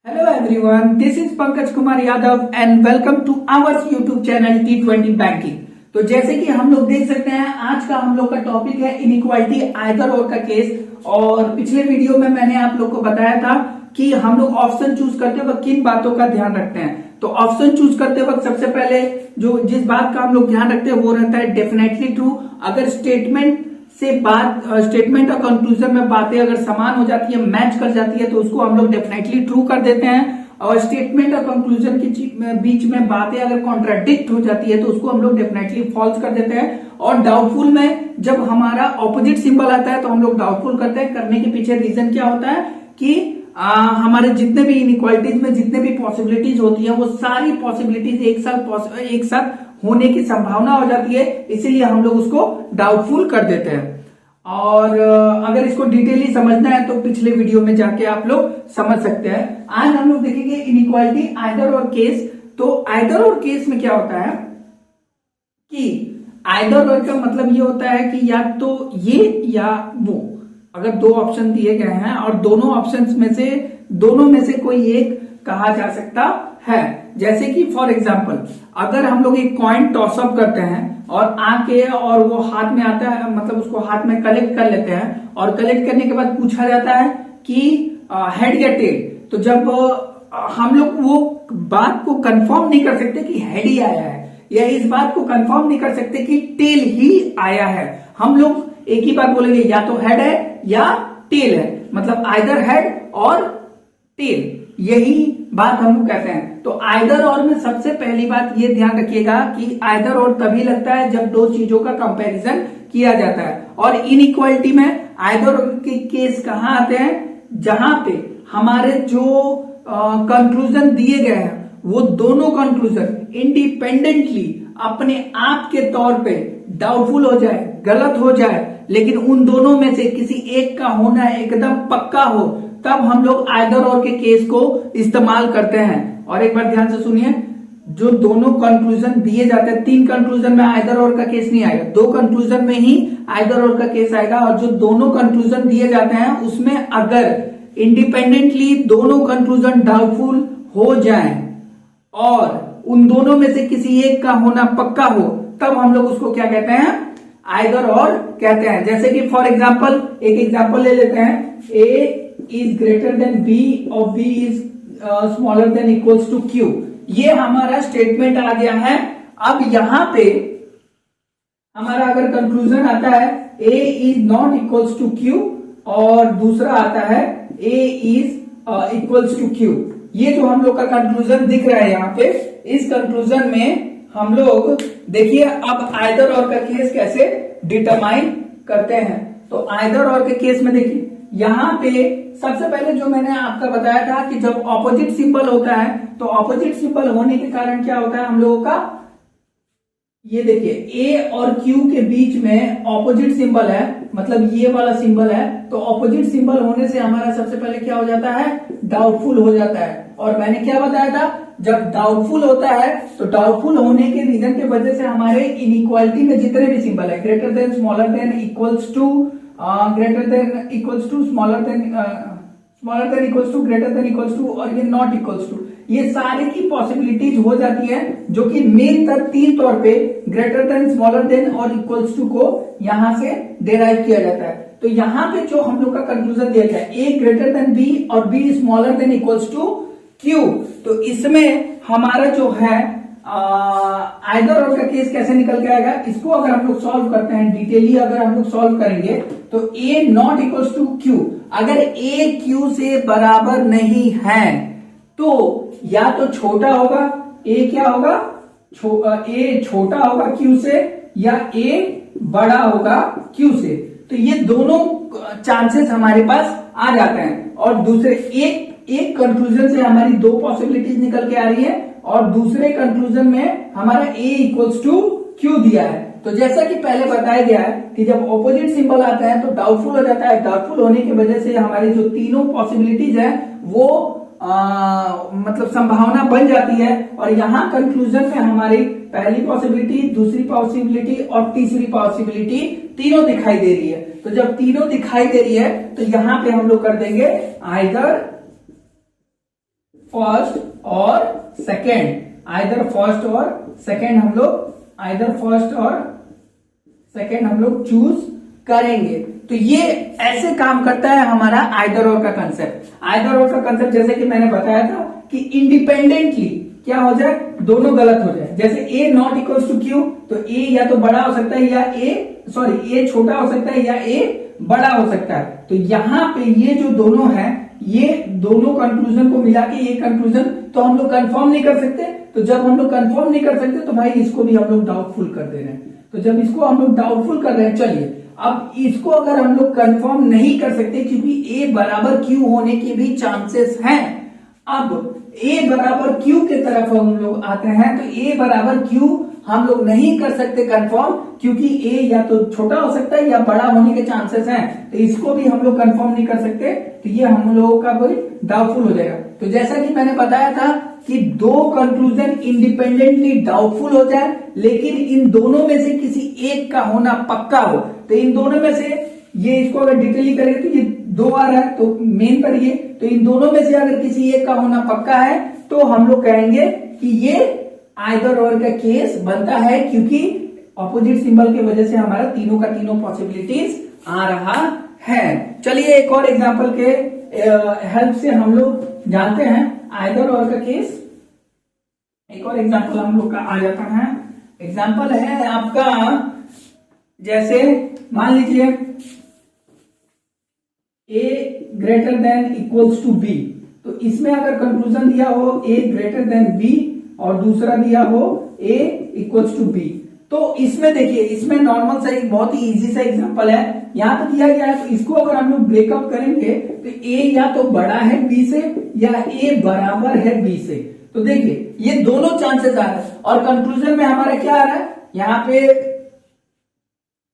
Hello everyone, this is Pankaj Kumar Yadav and welcome to our YouTube channel T20 Banking। तो जैसे कि हम लोग देख सकते हैं आज का हम लोग का टॉपिक है इनइक्वालिटी आइदर और का केस। और पिछले वीडियो में मैंने आप लोग को बताया था कि हम लोग ऑप्शन चूज करते वक्त किन बातों का ध्यान रखते हैं। तो ऑप्शन चूज करते वक्त सबसे पहले जिस बात का हम लोग ध्यान रखते हैं वो रहता है डेफिनेटली ट्रू। अगर स्टेटमेंट और कंक्लूजन में बातें अगर समान हो जाती है, मैच कर जाती है, तो उसको हम लोग डेफिनेटली ट्रू कर देते हैं। और स्टेटमेंट और कंक्लूजन के बीच में बातें अगर कॉन्ट्राडिक्ट हो जाती है तो उसको हम लोग डेफिनेटली फॉल्स कर देते हैं। और डाउटफुल में जब हमारा ऑपोजिट सिंबल आता है तो हम लोग डाउटफुल करते हैं। करने के पीछे रीजन क्या होता है कि हमारे जितने भी इनइक्वालिटीज में जितने भी पॉसिबिलिटीज होती है वो सारी पॉसिबिलिटीज एक साथ होने की संभावना हो जाती है, इसीलिए हम लोग उसको डाउटफुल कर देते हैं। और अगर इसको डिटेली समझना है तो पिछले वीडियो में जाके आप लोग समझ सकते हैं। आज हम लोग देखेंगे इनइक्वालिटी आइदर और केस। तो आइदर और केस में क्या होता है कि आइदर और का मतलब ये होता है कि या तो ये या वो। अगर दो ऑप्शन दिए गए हैं और दोनों ऑप्शंस में से कोई एक कहा जा सकता है। जैसे कि फॉर एग्जांपल अगर हम लोग एक कॉइन टॉस अप करते हैं और आके और वो हाथ में आता है, मतलब उसको हाथ में कलेक्ट कर लेते हैं और कलेक्ट करने के बाद पूछा जाता है कि हेड या टेल। तो जब हम लोग वो बात को कंफर्म नहीं कर सकते कि हेड ही आया है या इस बात को कंफर्म नहीं कर सकते कि टेल ही आया है, हम लोग एक ही बात बोलेंगे या तो हेड है या टेल है, मतलब आइदर हेड और टेल, यही बात हम लोग कहते हैं। तो आइदर और में सबसे पहली बात ये ध्यान रखिएगा कि आइदर और तभी लगता है जब दो चीजों का कंपैरिजन किया जाता है। और इनइक्वालिटी में आइदर और के केस कहाँ आते हैं, जहां पे हमारे जो कंक्लूजन दिए गए हैं वो दोनों कंक्लूजन इंडिपेंडेंटली अपने आप के तौर पे डाउटफुल हो जाए, गलत हो जाए, लेकिन उन दोनों में से किसी एक का होना एकदम पक्का हो, तब हम लोग आइदर और के केस को इस्तेमाल करते हैं। और एक बार ध्यान से सुनिए, जो दोनों कंक्लूजन दिए जाते हैं, तीन कंक्लूजन में आइदर और का केस नहीं आएगा, दो कंक्लूजन में ही आइदर और का केस आएगा। और जो दोनों कंक्लूजन दिए जाते हैं उसमें अगर इंडिपेंडेंटली दोनों कंक्लूजन डाउटफुल हो जाएं और उन दोनों में से किसी एक का होना पक्का हो, तब हम लोग उसको क्या कहते हैं, आइदर और कहते हैं। जैसे कि फॉर एग्जाम्पल एक एग्जाम्पल ले लेते हैं, A is greater than B और B is smaller than equals to Q. ये हमारा स्टेटमेंट आ गया है। अब यहां पे हमारा अगर कंक्लूजन आता है A is not equals to Q और दूसरा आता है A is equals to Q, ये जो हम लोग का कंक्लूजन दिख रहा है यहाँ पे, इस कंक्लूजन में हम लोग देखिए अब आइदर और का केस कैसे डिटरमाइन करते हैं। तो आइदर और के केस में देखिए यहाँ पे सबसे पहले जो मैंने आपका बताया था कि जब ऑपोजिट सिंबल होता है तो ऑपोजिट सिंबल होने के कारण क्या होता है हम लोगों का, ये देखिए ए और क्यू के बीच में ऑपोजिट सिंबल है, मतलब ये वाला सिंबल है। तो ऑपोजिट सिंबल होने से हमारा सबसे पहले क्या हो जाता है, डाउटफुल हो जाता है। और मैंने क्या बताया था, जब डाउटफुल होता है तो डाउटफुल होने के रीजन की वजह से हमारे इनइक्वालिटी में जितने भी सिंबल है, greater than, smaller than, equals to, greater than, equals to, smaller than equals to, greater than equals to और ये नॉट इक्वल्स टू, ये सारे की पॉसिबिलिटीज हो जाती है, जो कि मेन तीन तौर पे ग्रेटर देन, स्मॉलर देन और इक्वल्स टू को यहां से डेराइव किया जाता है। तो यहाँ पे जो हम लोग का कंक्लूजन दिया गया है ए ग्रेटर देन बी और B smaller than equals to Q, तो इसमें हमारा जो है आइदर और का केस कैसे निकल के आएगा, इसको अगर हम लोग सॉल्व करते हैं डिटेली, अगर हम लोग सॉल्व करेंगे तो ए नॉट इक्वल्स टू क्यू, अगर ए क्यू से बराबर नहीं है तो या तो छोटा होगा, ए क्या होगा, ए छोटा होगा क्यू से या ए बड़ा होगा क्यू से। तो ये दोनों चांसेस हमारे पास आ जाते हैं। और दूसरे एक कंक्लूजन से हमारी दो पॉसिबिलिटीज निकल के आ रही है और दूसरे कंक्लूजन में हमारा ए इक्वल्स टू क्यू दिया है। तो जैसा कि पहले बताया गया है कि जब ऑपोजिट सिंबल आता है तो डाउटफुल हो जाता है। डाउटफुल होने की वजह से हमारी जो तीनों पॉसिबिलिटीज है वो मतलब संभावना बन जाती है। और यहाँ कंक्लूजन में हमारी पहली पॉसिबिलिटी, दूसरी पॉसिबिलिटी और तीसरी पॉसिबिलिटी तीनों दिखाई दे रही है। तो जब तीनों दिखाई दे रही है तो यहाँ पे हम लोग कर देंगे आइदर फर्स्ट और सेकेंड, आइदर फर्स्ट और सेकेंड हम लोग चूज करेंगे। तो ये ऐसे काम करता है हमारा आइदर और का कंसेप्ट। आइदर और का कंसेप्ट जैसे कि मैंने बताया था कि इंडिपेंडेंटली क्या हो जाए, दोनों गलत हो जाए। जैसे ए नॉट इक्वल्स टू क्यू, तो ए या तो बड़ा हो सकता है या ए छोटा हो सकता है या ए बड़ा हो सकता है। तो यहाँ पे ये जो दोनों हैं, ये दोनों कंक्लूजन को मिला के ये कंक्लूजन तो हम लोग कंफर्म नहीं कर सकते। तो जब हम लोग कंफर्म नहीं कर सकते तो भाई इसको भी हम लोग डाउटफुल कर दे रहे हैं। तो जब इसको हम लोग डाउटफुल कर रहे हैं, चलिए अब इसको अगर हम लोग कंफर्म नहीं कर सकते क्योंकि ए बराबर क्यू होने के भी चांसेस हैं। अब ए बराबर क्यू के तरफ हम लोग आते हैं, तो ए बराबर क्यू हम लोग नहीं कर सकते कंफर्म, क्योंकि ए या तो छोटा हो सकता है या बड़ा होने के चांसेस हैं। तो इसको भी हम लोग कंफर्म नहीं कर सकते, तो ये हम लोगों का कोई डाउटफुल हो जाएगा। तो जैसा कि मैंने बताया था कि दो कंक्लूजन इंडिपेंडेंटली डाउटफुल हो जाए, लेकिन इन दोनों में से किसी एक का होना पक्का हो। तो इन दोनों में से ये, इसको अगर डिटेली करेंगे तो ये दो आ रहा है, तो मेन पर ये, तो इन दोनों में से अगर किसी एक का होना पक्का है तो हम लोग कहेंगे कि ये आइदर और का केस बनता है, क्योंकि ऑपोजिट सिंबल की वजह से हमारा तीनों का तीनों पॉसिबिलिटीज आ रहा है। चलिए एक और एग्जांपल के हेल्प से हम लोग जानते हैं आइदर और का केस। एक और एग्जांपल हम लोग का आ जाता है। एग्जांपल है आपका, जैसे मान लीजिए a greater than equals to b, तो इसमें अगर कंक्लूजन दिया हो a ग्रेटर देन b और दूसरा दिया हो a इक्वल्स टू b, तो इसमें देखिए, इसमें नॉर्मल सा एक बहुत ही इजी सा एग्जांपल है यहां पे दिया गया है। तो इसको अगर हम लोग ब्रेकअप करेंगे तो a या तो बड़ा है b से या a बराबर है b से। तो देखिए ये दोनों चांसेस आ रहे हैं और कंक्लूजन में हमारा क्या आ रहा है, यहाँ पे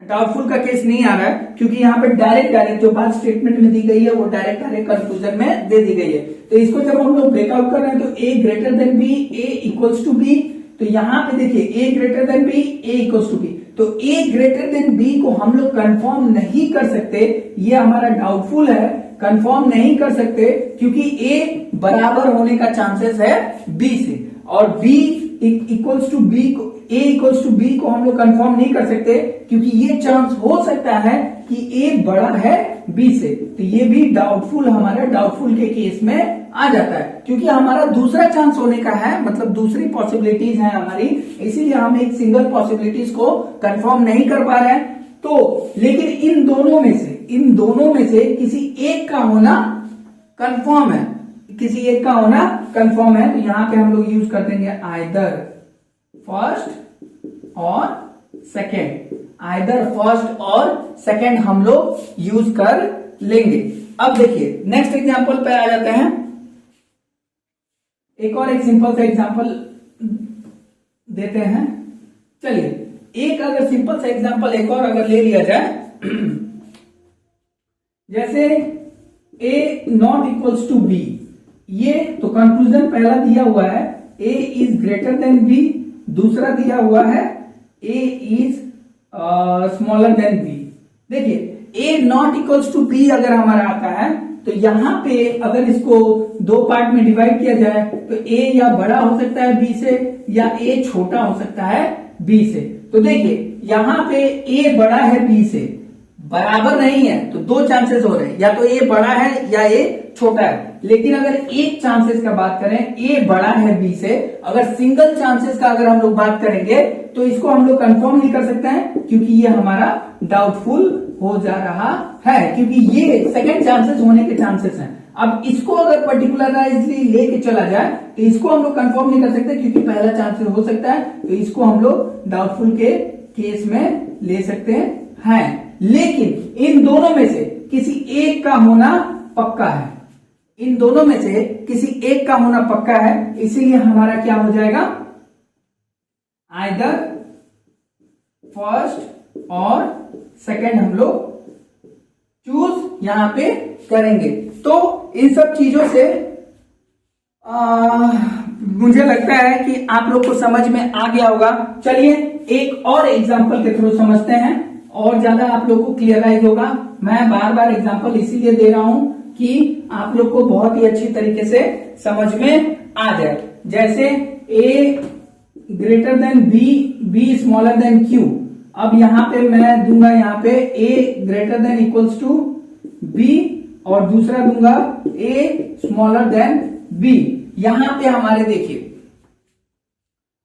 डाउटफुल का केस नहीं आ रहा है, क्योंकि यहाँ पे डायरेक्ट जो बात स्टेटमेंट में दी गई है वो डायरेक्ट कंक्लूजन में दे दी गई है। तो इसको जब हम लोग ब्रेकआउट कर रहे हैं तो a greater than b, a equals to b, तो यहाँ पे देखिए a greater than b, a equals to b, तो a ग्रेटर देन b को हम लोग कंफर्म नहीं कर सकते, ये हमारा डाउटफुल है, कंफर्म नहीं कर सकते क्योंकि a बराबर होने का चांसेस है b से, और b इक्वल्स टू b को, a इक्वल्स टू b को हम लोग कंफर्म नहीं कर सकते क्योंकि ये चांस हो सकता है कि a बड़ा है b से। तो ये भी डाउटफुल, हमारा डाउटफुल के केस में आ जाता है, क्योंकि हमारा दूसरा चांस होने का है, मतलब दूसरी पॉसिबिलिटीज है हमारी, इसीलिए हम एक सिंगल पॉसिबिलिटीज को कंफर्म नहीं कर पा रहे हैं। तो लेकिन इन दोनों में से किसी एक का होना कंफर्म है, किसी एक का होना कंफर्म है। तो यहां पे हम लोग यूज कर देंगे आइदर फर्स्ट और सेकेंड, आइदर फर्स्ट और सेकेंड हम लोग यूज कर लेंगे। अब देखिए नेक्स्ट एग्जांपल पे आ जाते हैं। एक और एक सिंपल सा एग्जांपल देते हैं। चलिए एक अगर सिंपल सा एग्जांपल एक और अगर ले लिया जाए, जैसे a not equals to b, ये तो कंक्लूजन पहला दिया हुआ है a is greater than b, दूसरा दिया हुआ है a is smaller than b। देखिए a not equals to b अगर हमारा आता है तो यहां पे अगर इसको दो पार्ट में डिवाइड किया जाए तो a या बड़ा हो सकता है b से या a छोटा हो सकता है b से। तो देखिए यहां पे a बड़ा है b से, बराबर नहीं है, तो दो चांसेस हो रहे हैं, या तो a बड़ा है या a छोटा है। लेकिन अगर एक चांसेस का बात करें a बड़ा है b से, अगर सिंगल चांसेस का अगर हम लोग बात करेंगे तो इसको हम लोग कंफर्म नहीं कर सकते हैं, क्योंकि ये हमारा डाउटफुल हो जा रहा है, क्योंकि ये सेकंड चांसेस होने के चांसेस हैं। अब इसको अगर पर्टिकुलराइजली लेके चला जाए तो इसको हम लोग कंफर्म नहीं कर सकते, क्योंकि पहला चांसेस हो सकता है, तो इसको हम लोग डाउटफुल के केस में ले सकते हैं। लेकिन इन दोनों में से किसी एक का होना पक्का है, इन दोनों में से किसी एक का होना पक्का है, इसीलिए हमारा क्या हो जाएगा, आइदर फर्स्ट और सेकंड हम लोग चूज यहां पे करेंगे। तो इन सब चीजों से मुझे लगता है कि आप लोग को समझ में आ गया होगा। चलिए एक और एग्जांपल के थ्रू समझते हैं और ज्यादा आप लोग को क्लियराइज होगा। मैं बार बार एग्जांपल इसीलिए दे रहा हूं कि आप लोग को बहुत ही अच्छी तरीके से समझ में आ जाए। जैसे a greater than b, b smaller than q। अब यहां पे मैं दूंगा यहाँ पे a greater than equals to b और दूसरा दूंगा a स्मॉलर देन b। यहां पे हमारे देखिए,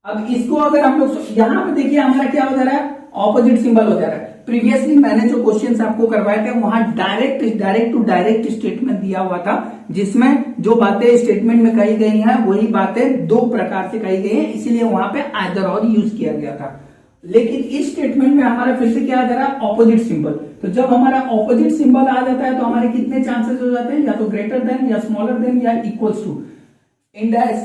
अब इसको अगर हम लोग यहां पे देखिए हमारा क्या हो जा रहा है, ऑपोजिट सिंबल हो जा रहा है। प्रीवियसली मैंने जो क्वेश्चंस आपको करवाए थे वहां डायरेक्ट टू डायरेक्ट स्टेटमेंट दिया हुआ था, जिसमें जो बातें स्टेटमेंट में कही गई हैं वही बातें दो प्रकार से कही गई हैं, इसीलिए वहां पे आइदर और यूज किया गया था। लेकिन इस स्टेटमेंट में हमारा फिर से क्या आ जा रहा है, ऑपोजिट सिंबल। तो जब हमारा ऑपोजिट सिंबल आ जाता है तो हमारे कितने चांसेस हो जाते हैं, या तो ग्रेटर देन या स्मॉलर देन या इक्वल्स टू।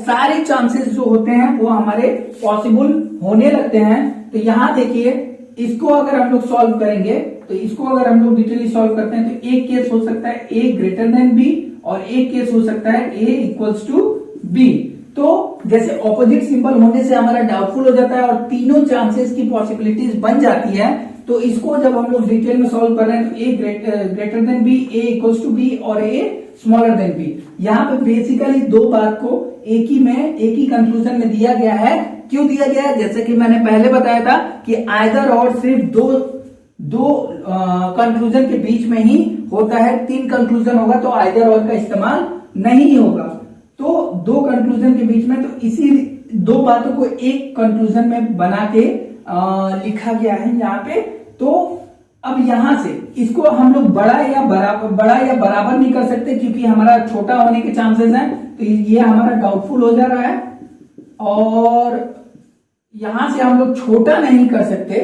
सारे चांसेस जो होते हैं वो हमारे पॉसिबल होने लगते हैं। तो यहां देखिए, इसको अगर हम लोग सॉल्व करेंगे, तो इसको अगर हम लोग डिटेली सॉल्व करते हैं तो एक केस हो सकता है a ग्रेटर देन b और एक केस हो सकता है a इक्वल्स टू b। तो जैसे ऑपोजिट सिंबल होने से हमारा डाउटफुल हो जाता है और तीनों चांसेस की पॉसिबिलिटीज बन जाती है। तो इसको जब हम लोग डिटेल में सॉल्व कर रहे हैं तो a greater than b, a equals to b और a स्मॉलर देन b। यहाँ पे बेसिकली दो बात को एक ही कंक्लूजन में दिया गया है। क्यों दिया गया है, जैसे कि मैंने पहले बताया था कि आइदर और सिर्फ दो कंक्लूजन के बीच में ही होता है। तीन कंक्लूजन होगा तो आइदर और का इस्तेमाल नहीं होगा। तो दो कंक्लूजन के बीच में, तो इसी दो बातों को एक कंक्लूजन में बना के लिखा गया है यहाँ पे। तो अब यहां से इसको हम लोग बड़ा या बराबर नहीं कर सकते, क्योंकि हमारा छोटा होने के चांसेस हैं। तो ये हमारा डाउटफुल हो जा रहा है। और यहां से हम लोग छोटा नहीं कर सकते,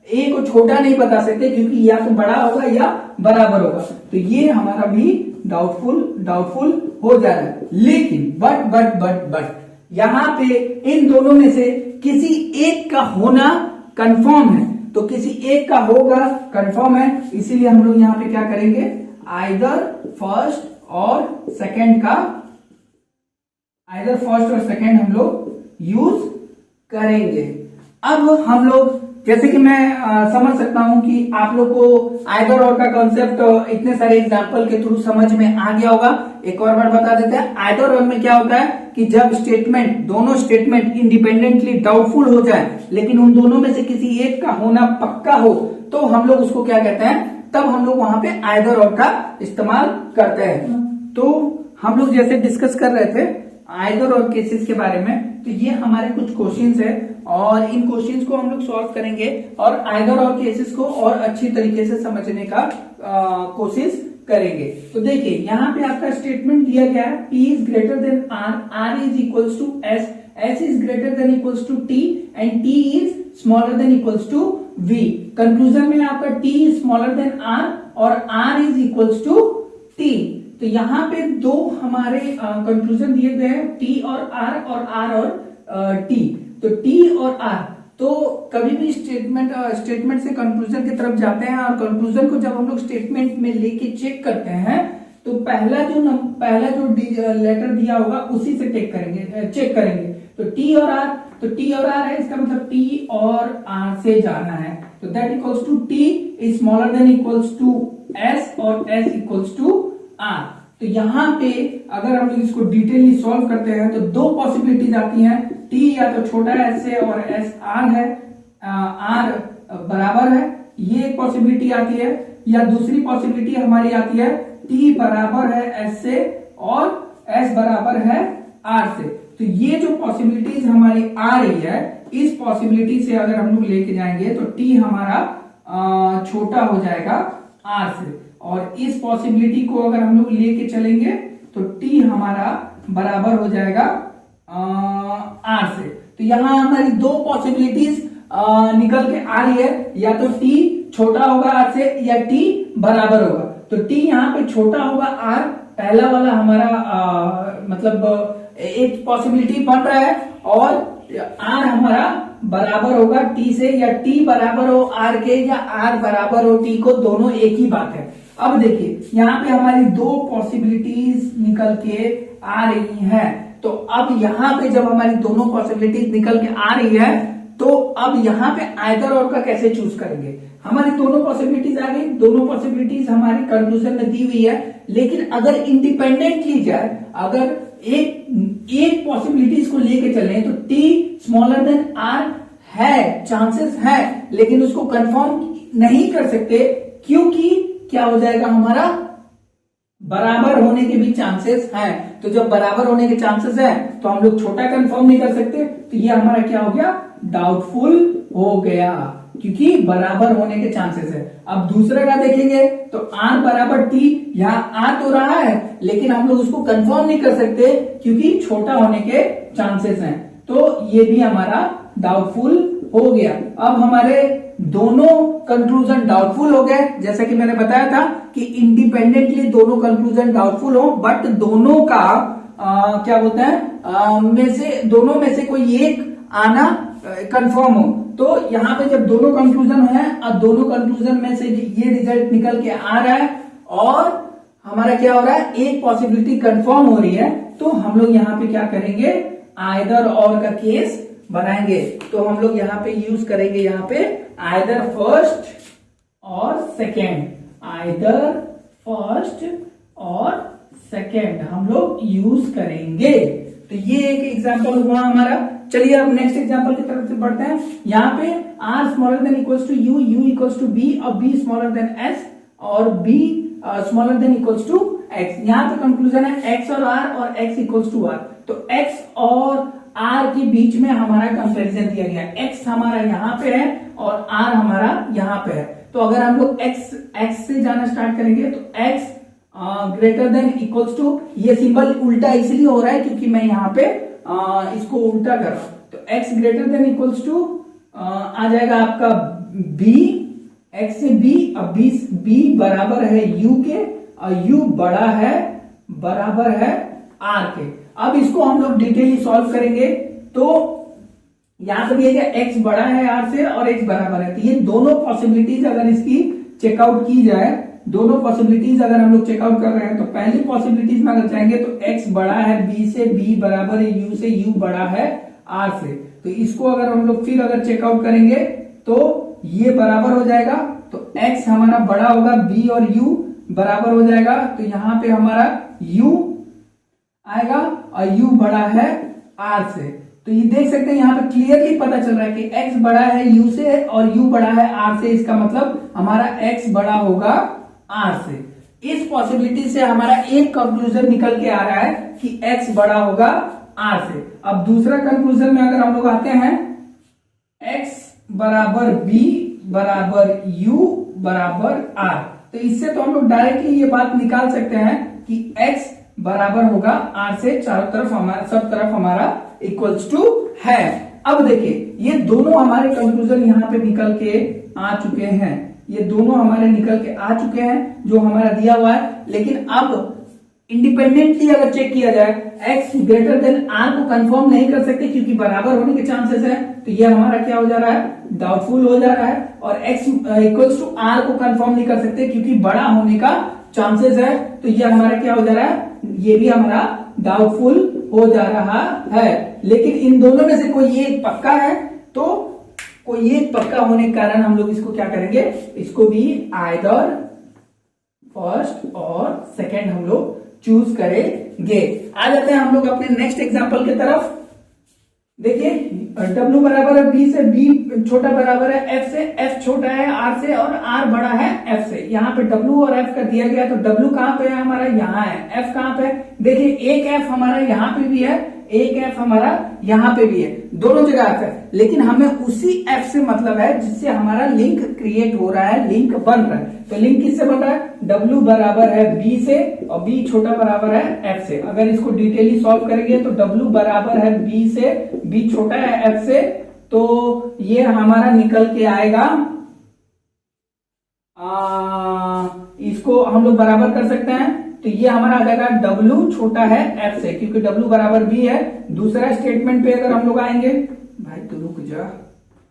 ए को छोटा नहीं बता सकते, क्योंकि या तो बड़ा होगा या बराबर होगा। तो ये हमारा भी डाउटफुल हो जा रहा है। लेकिन बट यहां पे इन दोनों में से किसी एक का होना कंफर्म है। तो किसी एक का होगा कंफर्म है, इसीलिए हम लोग यहां पे क्या करेंगे, आइदर फर्स्ट और सेकंड हम लोग यूज करेंगे। अब हम लोग, जैसे कि मैं समझ सकता हूं कि आप लोग को आइदर और का कॉन्सेप्ट इतने सारे एग्जांपल के थ्रू समझ में आ गया होगा। एक और बार बता देते हैं, आइदर और में क्या होता है कि जब दोनों स्टेटमेंट इंडिपेंडेंटली डाउटफुल हो जाए, लेकिन उन दोनों में से किसी एक का होना पक्का हो, तो हम लोग उसको क्या कहते हैं, तब हम लोग वहां पे आइदर और का इस्तेमाल करते हैं। तो हम लोग जैसे डिस्कस कर रहे थे आइदर और केसेस के बारे में, तो ये हमारे कुछ क्वेश्चंस है और इन क्वेश्चंस को हम लोग सॉल्व करेंगे और आइदर और केसेस को और अच्छी तरीके से समझने का कोशिश करेंगे। तो देखिए यहाँ पे आपका स्टेटमेंट दिया गया है, P is greater than R, R is equals to S, S is greater than equals to T and T is smaller than equals to V। Conclusion में आपका T is smaller than R और R is equals to T। तो यहाँ पे दो हमारे conclusion दिए गए हैं, T और R और T। तो T और R, तो कभी भी स्टेटमेंट से कंक्लूजन की तरफ जाते हैं और कंक्लूजन को जब हम लोग स्टेटमेंट में लेके चेक करते हैं, तो पहला जो लेटर दिया होगा उसी से चेक करेंगे। तो T और R है, इसका मतलब T और R से जाना है। तो that equals to T is smaller than equals to S और S इक्वल्स टू R। तो यहाँ पे अगर हम लोग इसको डिटेली सॉल्व करते हैं तो दो पॉसिबिलिटीज आती हैं, T या तो छोटा S से और S R है, R बराबर है, ये एक पॉसिबिलिटी आती है। या दूसरी पॉसिबिलिटी हमारी आती है T बराबर है S से और S बराबर है R से। तो ये जो पॉसिबिलिटीज हमारी आ रही है, इस पॉसिबिलिटी से अगर हम लोग लेके जाएंगे तो T हमारा छोटा हो जाएगा R से, और इस पॉसिबिलिटी को अगर हम लोग लेके चलेंगे तो T हमारा बराबर हो जाएगा R से। तो यहाँ हमारी दो पॉसिबिलिटीज निकल के आ रही है, या तो T छोटा होगा R से या T बराबर होगा। तो T यहाँ पे छोटा होगा R, पहला वाला हमारा मतलब एक पॉसिबिलिटी बन रहा है, और R हमारा बराबर होगा T से, या T बराबर हो R के या R बराबर हो T को, दोनों एक ही बात है। अब देखिए यहाँ पे हमारी दो पॉसिबिलिटीज निकल के आ रही हैं। तो अब यहाँ पे जब हमारी दोनों पॉसिबिलिटीज निकल के आ रही है, तो तो अब यहाँ पे आइदर और का कैसे चूज करेंगे? हमारी दोनों पॉसिबिलिटीज आ गई, दोनों पॉसिबिलिटीज हमारी कंक्लूजन में दी हुई है, लेकिन अगर इंडिपेंडेंट ली जाए, अगर एक पॉसिबिलिटीज को लेके चले तो टी स्मॉलर देन आर है, चांसेस है, लेकिन उसको कंफर्म नहीं कर सकते क्योंकि क्या हो जाएगा, हमारा बराबर होने के भी चांसेस हैं। तो जब बराबर होने के चांसेस हैं तो हम लोग छोटा कंफर्म नहीं कर सकते, तो ये हमारा क्या हो गया, डाउटफुल हो गया, क्योंकि बराबर होने के चांसेस है। अब दूसरा का देखेंगे तो R बराबर T, यहाँ आ तो रहा है लेकिन हम लोग उसको कंफर्म नहीं कर सकते क्योंकि छोटा होने के चांसेस हैं, तो ये भी हमारा डाउटफुल हो गया। अब हमारे दोनों कंक्लूजन डाउटफुल हो गए, जैसा कि मैंने बताया था कि इंडिपेंडेंटली दोनों कंक्लूजन डाउटफुल हो, बट दोनों का क्या बोलते हैं, दोनों में से कोई एक आना कंफर्म हो। तो यहाँ पे जब दोनों कंक्लूजन है, अब दोनों कंक्लूजन में से ये रिजल्ट निकल के आ रहा है और हमारा क्या हो रहा है, एक पॉसिबिलिटी कंफर्म हो रही है, तो हम लोग यहाँ पे क्या करेंगे, आइदर और का केस बनाएंगे। तो हम लोग यहाँ पे यूज करेंगे, यहाँ पे आइदर फर्स्ट और सेकेंड, आइदर फर्स्ट और सेकेंड हम लोग यूज करेंगे। तो ये एक एग्जांपल हुआ हमारा। चलिए अब नेक्स्ट एग्जांपल की तरफ से बढ़ते हैं। यहाँ पे r smaller than equals to u, u equals to b और b स्मॉलर देन s और b smaller than equals to x। यहाँ पे कंक्लूजन है x और r और x इक्वल्स टू r। तो x और r के बीच में हमारा कंपैरिजन दिया गया है, x हमारा यहाँ पे है और r हमारा यहाँ पे है। तो अगर हम लोग x से जाना स्टार्ट करेंगे तो x greater than equals to, ये सिंबल उल्टा इसलिए हो रहा है क्योंकि मैं यहाँ पे इसको उल्टा कर रहा हूं, तो x greater than equals to आ जाएगा आपका b, x से b, अब b बराबर है u के और u बराबर है r के। अब इसको हम लोग डिटेली सॉल्व करेंगे, तो यहां पर दिया गया x बड़ा है r से और x बराबर है, तो ये दोनों पॉसिबिलिटीज अगर इसकी चेकआउट की जाए, दोनों पॉसिबिलिटीज अगर हम लोग चेकआउट कर रहे हैं, तो पहली पॉसिबिलिटीज में अगर जाएंगे तो x बड़ा है b से, b बराबर है u से, u बड़ा है r से। तो इसको अगर हम लोग फिर अगर चेकआउट करेंगे तो ये बराबर हो जाएगा, तो x हमारा बड़ा होगा b और u बराबर हो जाएगा, तो यहाँ पे हमारा u आएगा और u बड़ा है r से। तो ये देख सकते हैं यहाँ पे क्लियरली पता चल रहा है कि x बड़ा है u से और u बड़ा है r से, इसका मतलब हमारा x बड़ा होगा r से। इस पॉसिबिलिटी से हमारा एक कंक्लूजन निकल के आ रहा है कि x बड़ा होगा r से। अब दूसरा कंक्लूजन में अगर हम लोग आते हैं, x बराबर b बराबर u बराबर r, तो इससे तो हम लोग डायरेक्टली ये बात निकाल सकते हैं कि x बराबर होगा r से, चारों तरफ हमारा, सब तरफ हमारा इक्वल्स टू है। अब देखिए ये दोनों हमारे कंक्लूजन यहाँ पे निकल के आ चुके हैं, ये दोनों हमारे निकल के आ चुके हैं जो हमारा दिया हुआ है। लेकिन अब इंडिपेंडेंटली अगर चेक किया जाए, x ग्रेटर देन r को कंफर्म नहीं कर सकते क्योंकि बराबर होने के चांसेस है, तो ये हमारा क्या हो जा रहा है, डाउटफुल हो जा रहा है। और x इक्वल्स टू r को कंफर्म नहीं कर सकते क्योंकि बड़ा होने का चांसेस है, तो ये हमारा क्या हो जा रहा है, ये भी हमारा डाउटफुल हो जा रहा है। लेकिन इन दोनों में से कोई एक पक्का है, तो कोई एक पक्का होने के कारण हम लोग इसको क्या करेंगे, इसको भी आइदर फर्स्ट और सेकंड हम लोग चूज करेंगे। आ जाते हैं हम लोग अपने नेक्स्ट एग्जांपल की तरफ। देखिए W बराबर है B से, B छोटा बराबर है F से, F छोटा है R से और R बड़ा है F से। यहाँ पे W और F का दिया गया, तो W कहाँ पे है हमारा, यहाँ है। F कहाँ पे है, देखिए एक F हमारा यहाँ पे भी है, एक F हमारा यहाँ पे भी है, दोनों जगह F है, लेकिन हमें उसी F से मतलब है जिससे हमारा लिंक क्रिएट हो रहा है, लिंक बन रहा है। तो लिंक किससे बन रहा है, W बराबर है B से और B छोटा बराबर है F से। अगर इसको डिटेली सॉल्व करेंगे तो W बराबर है B से, B छोटा है F से, तो ये हमारा निकल के आएगा, इसको हम लोग बराबर कर सकते हैं, तो ये हमारा आ जाएगा W छोटा है F से, क्योंकि W बराबर B है। दूसरा स्टेटमेंट पे अगर हम लोग आएंगे, भाई तो रुक जा,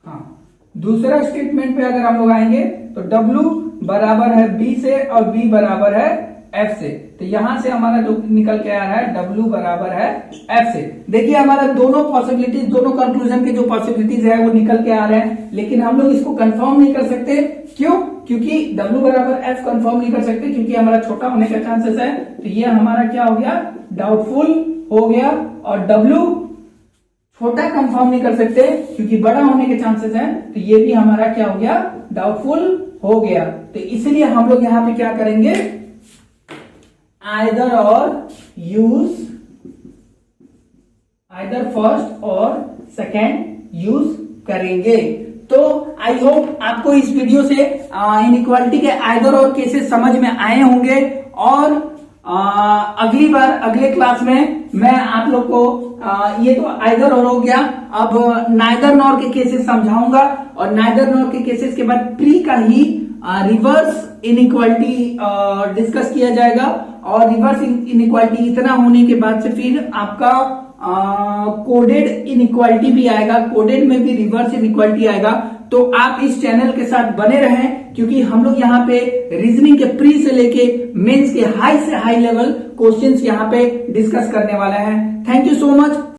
हाँ दूसरा स्टेटमेंट पे अगर हम लोग आएंगे तो W बराबर है B से और B बराबर है एफ से। तो यहां से हमारा जो निकल के आ रहा है W बराबर है एफ से। देखिए हमारा दोनों पॉसिबिलिटीज, दोनों कंक्लूजन के जो पॉसिबिलिटीज है वो निकल के आ रहे हैं, लेकिन हम लोग इसको कंफर्म नहीं कर सकते। क्यों? क्योंकि W बराबर एफ कंफर्म नहीं कर सकते क्योंकि हमारा छोटा होने का चांसेस है। तो ये हमारा क्या हो गया, डाउटफुल हो गया। और W छोटा कंफर्म नहीं कर सकते क्योंकि बड़ा होने के चांसेस हैं, तो ये भी हमारा क्या हो गया, डाउटफुल हो गया। तो इसलिए हम लोग यहां पे क्या करेंगे, आइदर और यूज, आइदर फर्स्ट और सेकेंड यूज करेंगे। तो आई होप आपको इस वीडियो से इनइक्वालिटी के आइदर और केसेस समझ में आए होंगे। और अगली बार अगले क्लास में मैं आप लोग को ये तो आइदर और हो गया, अब नाइदर नॉर के केसेस समझाऊंगा। और नाइदर नॉर के केसेस के बाद प्री का ही रिवर्स इनइक्वालिटी डिस्कस किया जाएगा। और रिवर्स इनइक्वालिटी इतना होने के बाद से फिर आपका कोडेड इनइक्वालिटी भी आएगा, कोडेड में भी रिवर्स इनइक्वालिटी आएगा। तो आप इस चैनल के साथ बने रहें क्योंकि हम लोग यहाँ पे रीजनिंग के प्री से लेके मेंस के हाई से हाई लेवल क्वेश्चंस यहाँ पे डिस्कस करने वाला है। Thank you so much.